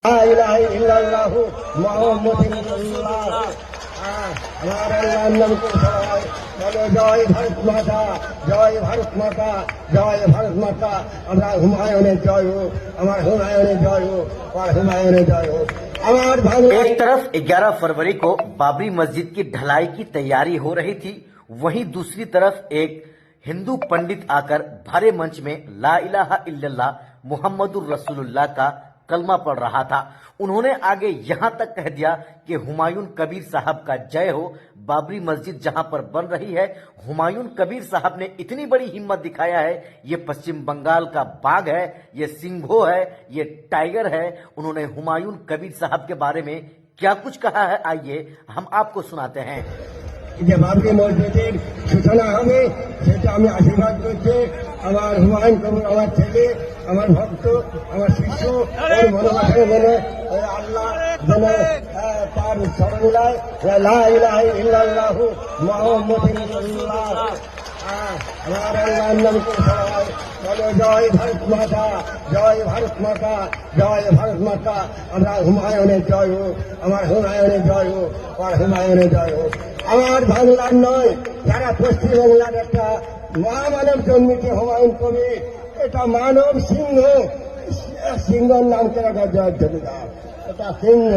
লা ইলাহা ইল্লাল্লাহু মুহাম্মাদুর রাসূলুল্লাহ। আমার আল্লাহর নামকে সবাই বলে জয় ভারত মাতা, জয় ভারত মাতা, জয় ভারত মাতা। আমরা হুমায়ুনের জয় হোক, আমার হুমায়ুনের জয় হোক, আমার হুমায়ুনের জয় হোক। एक तरफ 11 फरवरी को बाबरी मस्जिद की ढलाई की तैयारी हो रही थी, वहीं दूसरी तरफ एक हिंदू पंडित आकर भरे मंच में ला इलाहा इल्लल्लाह मुहम्मदुर रसूलुल्लाह का कलमा पढ़ रहा था। उन्होंने आगे यहां तक कह दिया कि हुमायूं कबीर साहब का जय हो। बाबरी मस्जिद जहां पर बन रही है, हुमायूं कबीर साहब ने इतनी बड़ी हिम्मत दिखाया है। ये पश्चिम बंगाल का बाघ है, ये सिंघो है, ये टाइगर है। उन्होंने हुमायूं कबीर साहब के बारे में क्या कुछ कहा है, आइए हम आपको सुनाते हैं। যে বাবরি মসজিদের সূচনা হবে সেটা আমি আশীর্বাদ করছি। আমার হুমায়ুন কবির আমার ছেলে, আমার ভক্ত, আমার শিষ্য, ওর মনোবাসনে যেন আল্লাহ যেন তার স্মরণায় লা ইলাহা ইল্লাল্লাহু মুহাম্মাদুর রাসূলুল্লাহ। আমার আল্লাহর নামকে সবাই বলে জয় ভারত মাতা, জয় ভারত মাতা, জয় ভারত মাতা। আমরা হুমায়ুনের জয় হোক, আমার হুমায়ুনের জয় হোক, আমার হুমায়ুনের জয় হোক। আমার বাংলার নয়, যারা পশ্চিমবাংলার একটা মহামানব জন্মেছে হুমায়ুন কবির, এটা মানব সিংহ, সিংহর নাম কেন জয় ধরে দাও, এটা সিংহ।